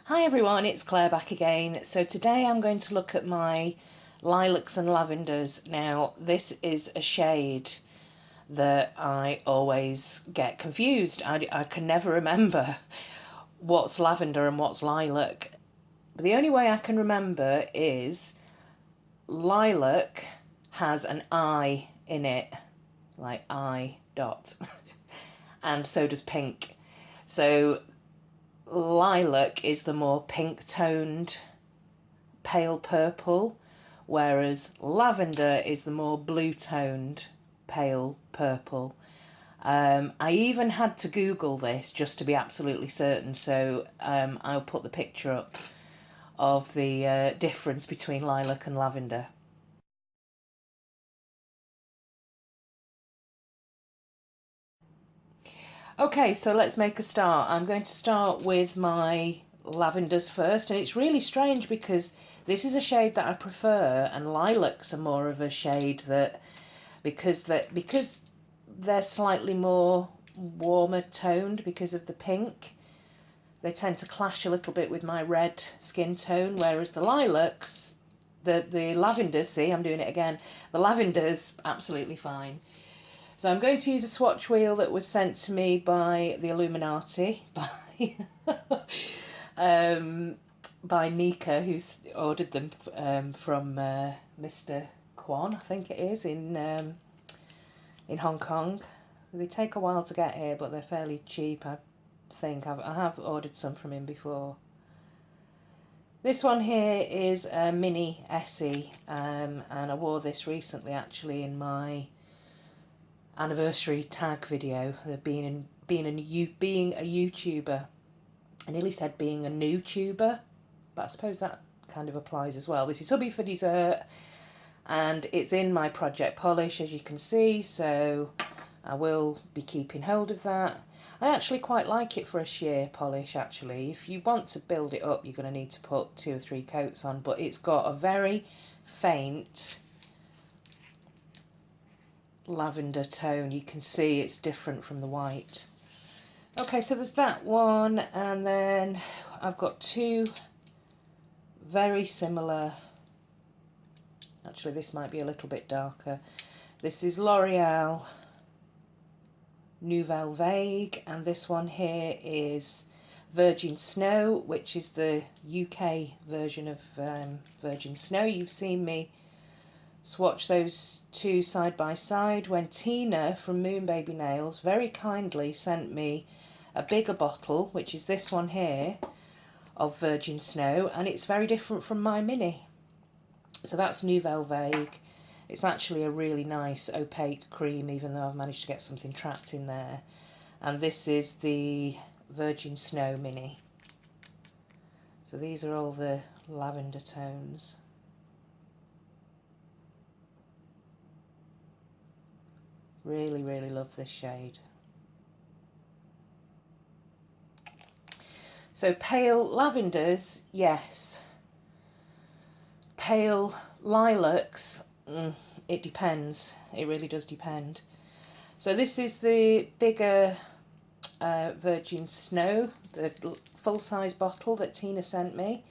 Hi everyone, it's Claire back again. So today I'm going to look at my lilacs and lavenders. Now this is a shade that I always get confused. I can never remember what's lavender and what's lilac. But the only way I can remember is lilac has an I in it, like I dot, and so does pink. So lilac is the more pink toned pale purple, whereas lavender is the more blue toned pale purple. I even had to Google this just to be absolutely certain, so I'll put the picture up of the difference between lilac and lavender. Okay, so let's make a start. I'm going to start with my lavenders first, and it's really strange because this is a shade that I prefer, and lilacs are more of a shade that because they're slightly more warmer toned because of the pink, they tend to clash a little bit with my red skin tone, whereas the lilacs, the lavenders, see, I'm doing it again, the lavenders absolutely fine. So I'm going to use a swatch wheel that was sent to me by the Illuminati, by Nika, who's ordered them from Mr. Kwan, I think it is, in Hong Kong. They take a while to get here, but they're fairly cheap, I think. I have ordered some from him before. This one here is a mini Essie, and I wore this recently actually in my anniversary tag video, being a YouTuber. I nearly said being a new tuber, but I suppose that kind of applies as well. This is Hubby for Dessert, and it's in my project polish, as you can see, so I will be keeping hold of that. I actually quite like it for a sheer polish, actually. If you want to build it up, you're going to need to put 2 or 3 coats on, but it's got a very faint lavender tone. You can see it's different from the white. Okay, so there's that one, and then I've got 2 very similar, actually this might be a little bit darker. This is L'Oreal Nouvelle Vague, and this one here is Virgin Snow, which is the UK version of Virgin Snow. You've seen me swatch those 2 side by side when Tina from Moon Baby Nails very kindly sent me a bigger bottle, which is this one here, of Virgin Snow, and it's very different from my mini. So that's Nouvelle Vague. It's actually a really nice opaque cream, even though I've managed to get something trapped in there. And this is the Virgin Snow mini. So these are all the lavender tones. Really, really love this shade. So pale lavenders, yes. Pale lilacs, it depends. It really does depend. So this is the bigger Virgin Snow, the full-size bottle that Tina sent me.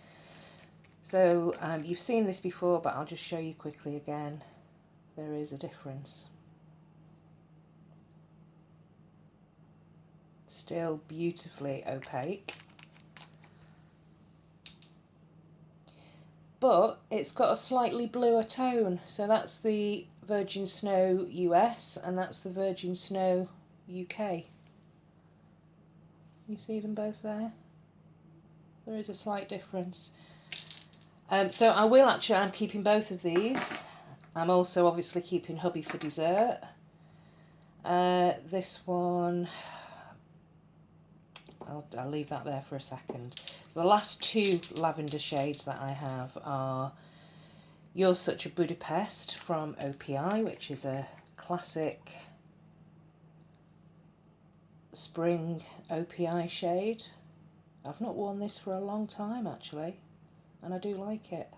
So you've seen this before, but I'll just show you quickly again. There is a difference. Still beautifully opaque, but it's got a slightly bluer tone. So that's the Virgin Snow US, and that's the Virgin Snow UK. You see them both there? There is a slight difference. So I'm keeping both of these. I'm also obviously keeping Hubby for Dessert. This one, I'll leave that there for a second. So the last 2 lavender shades that I have are You're Such a Budapest from OPI, which is a classic spring OPI shade. I've not worn this for a long time actually, and I do like it.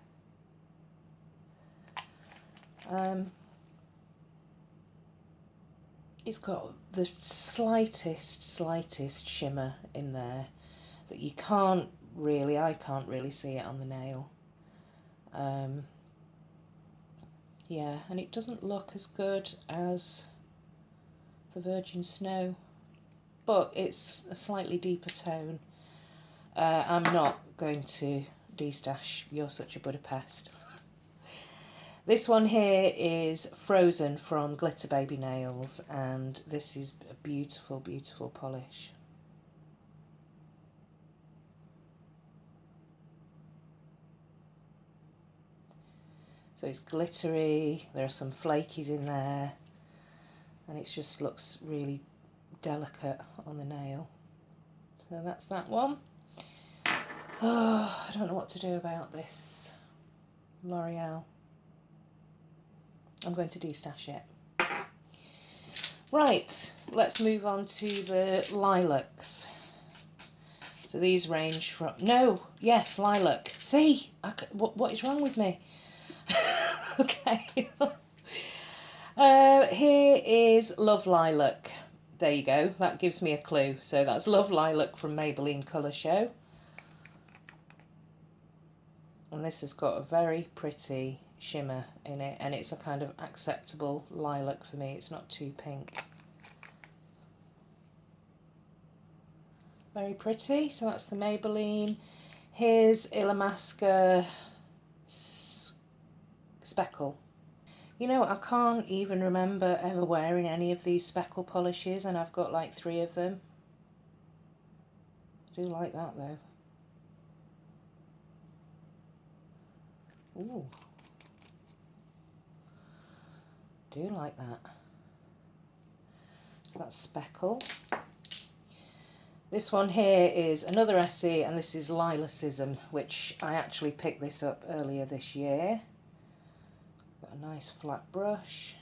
It's got the slightest shimmer in there that you can't really. I can't really see it on the nail. Yeah, and it doesn't look as good as the Virgin Snow, but it's a slightly deeper tone. I'm not going to destash You're Such a Budapest. This one here is Frozen from Glitter Baby Nails, and this is a beautiful, beautiful polish. So it's glittery, there are some flakies in there, and it just looks really delicate on the nail. So that's that one. Oh, I don't know what to do about this L'Oreal. I'm going to destash it. Right, let's move on to the lilacs. So these range from... No, yes, lilac. See, what is wrong with me? Okay. Here is Love Lilac. There you go, that gives me a clue. So that's Love Lilac from Maybelline Colour Show. And this has got a very pretty shimmer in it, and it's a kind of acceptable lilac for me. It's not too pink. Very pretty. So that's the Maybelline. Here's Illamasqua Speckle. You know, I can't even remember ever wearing any of these speckle polishes, and I've got like 3 of them. I do like that though. Ooh. Do like that. So that's Speckle. This one here is another Essie, and this is Lilacism, which I actually picked this up earlier this year. Got a nice flat brush.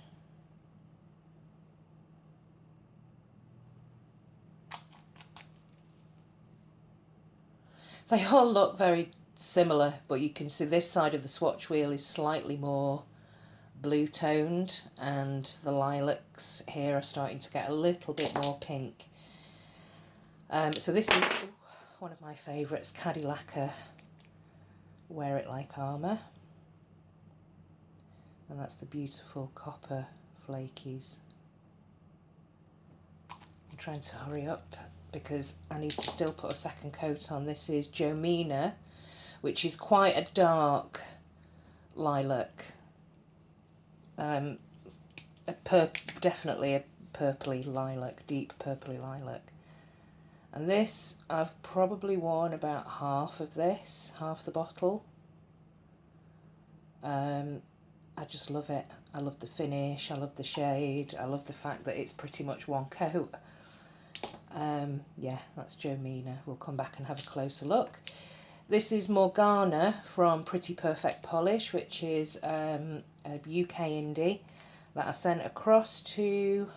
They all look very similar, but you can see this side of the swatch wheel is slightly more blue toned, and the lilacs here are starting to get a little bit more pink. So this is one of my favourites, Cadillaca Wear It Like Armour, and that's the beautiful copper flakies. I'm trying to hurry up because I need to still put a second coat on. This is Jomina, which is quite a dark lilac, definitely a purpley lilac, deep purpley lilac. And this, I've probably worn about half of this, half the bottle. I just love it. I love the finish, I love the shade, I love the fact that it's pretty much one coat. Yeah, that's Jomina. We'll come back and have a closer look. This is Morgana from Pretty Perfect Polish, which is a UK indie that I sent across to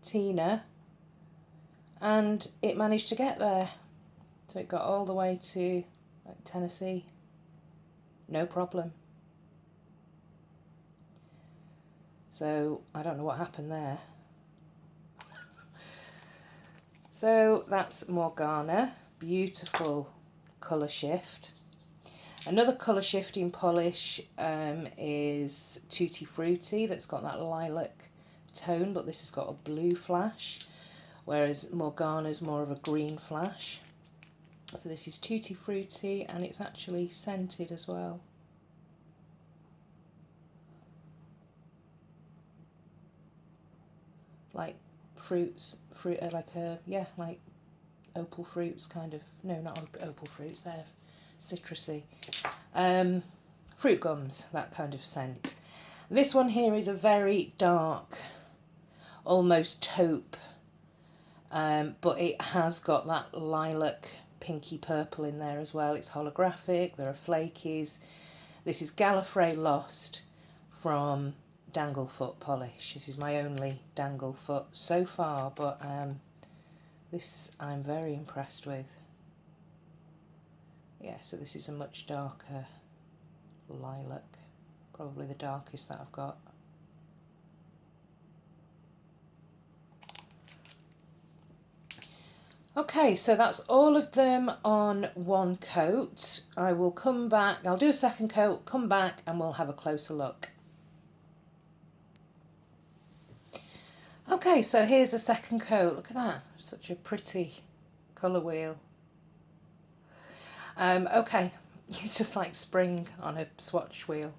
Tina, and it managed to get there. So it got all the way to like Tennessee, no problem. So I don't know what happened there. So that's Morgana, beautiful colour shift. Another colour shifting polish is Tutti Frutti, that's got that lilac tone, but this has got a blue flash, whereas Morgana's more of a green flash. So this is Tutti Frutti, and it's actually scented as well. Like fruits, like opal fruits, kind of. No, not opal fruits. They're citrusy. Fruit gums, that kind of scent. This one here is a very dark, almost taupe, but it has got that lilac, pinky purple in there as well. It's holographic. There are flakies. This is Gallifrey Lost from Danglefoot polish. This is my only Danglefoot so far, but this I'm very impressed with. Yeah, so this is a much darker lilac, probably the darkest that I've got. Okay, so that's all of them on one coat. I will come back, I'll do a second coat, come back and we'll have a closer look. Okay, so here's a second coat. Look at that, such a pretty colour wheel. Okay, it's just like spring on a swatch wheel.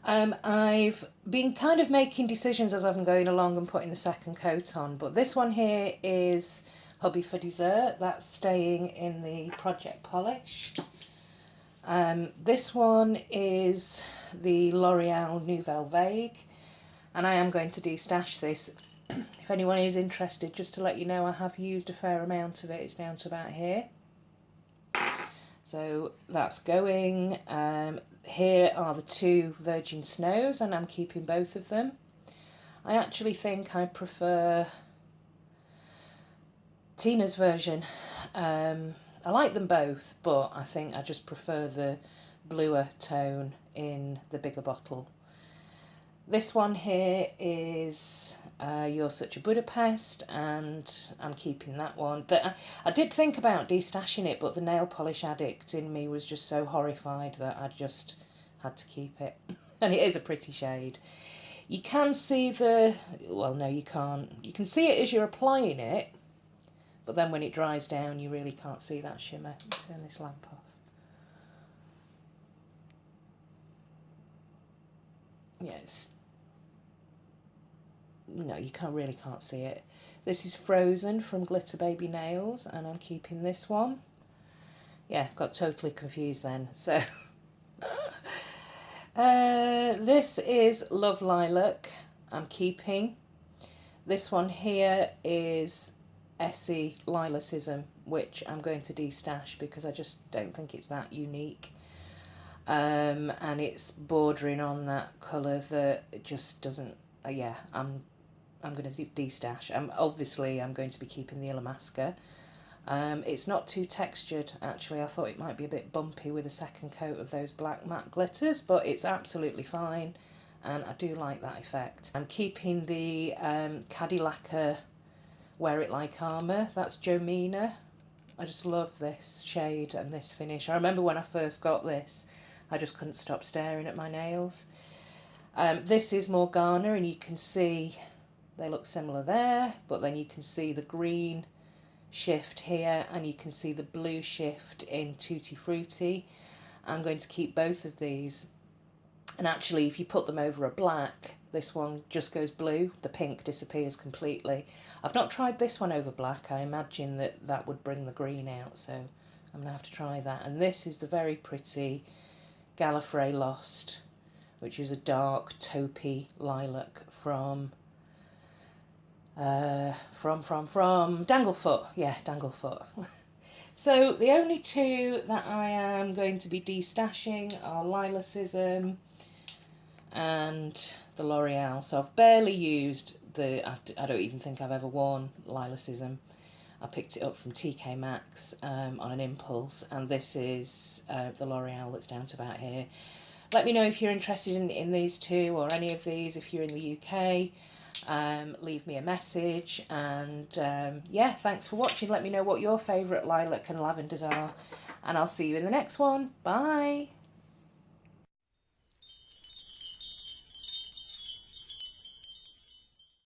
I've been kind of making decisions as I've been going along and putting the second coat on, but this one here is Hobby for Dessert. That's staying in the Project Polish. This one is the L'Oreal Nouvelle Vague, and I am going to destash this. If anyone is interested, just to let you know, I have used a fair amount of it. It's down to about here. So that's going. Here are the two Virgin Snows, and I'm keeping both of them. I actually think I prefer Tina's version. I like them both, but I think I just prefer the bluer tone in the bigger bottle. This one here is You're Such a Budapest, and I'm keeping that one. I did think about destashing it, but the nail polish addict in me was just so horrified that I just had to keep it. And it is a pretty shade. You can see well, no, you can't. You can see it as you're applying it, but then when it dries down, you really can't see that shimmer. Let me turn this lamp off. Yes. No, you really can't see it. This is Frozen from Glitter Baby Nails, and I'm keeping this one. Yeah, got totally confused then. So, this is Love Lilac. I'm keeping. This one here is Essie Lilacism, which I'm going to destash because I just don't think it's that unique. And it's bordering on that colour that it just doesn't. Yeah, I'm going to destash. Obviously I'm going to be keeping the Illamasqua. It's not too textured actually. I thought it might be a bit bumpy with a second coat of those black matte glitters, but it's absolutely fine, and I do like that effect. I'm keeping the Cadillac Wear It Like Armour. That's Jomina. I just love this shade and this finish. I remember when I first got this, I just couldn't stop staring at my nails. This is Morgana, and you can see they look similar there, but then you can see the green shift here, and you can see the blue shift in Tutti Frutti. I'm going to keep both of these, and actually if you put them over a black, this one just goes blue, the pink disappears completely. I've not tried this one over black. I imagine that would bring the green out, so I'm going to have to try that. And this is the very pretty Gallifrey Lost, which is a dark taupey lilac from Danglefoot. Yeah, Danglefoot. So the only two that I am going to be destashing are Lilacism and the L'Oreal. So I've barely used I don't even think I've ever worn Lilacism. I picked it up from TK Maxx on an impulse, and this is the L'Oreal that's down to about here. Let me know if you're interested in these two or any of these if you're in the UK. Leave me a message, and yeah, thanks for watching. Let me know what your favourite lilac and lavenders are, and I'll see you in the next one. Bye.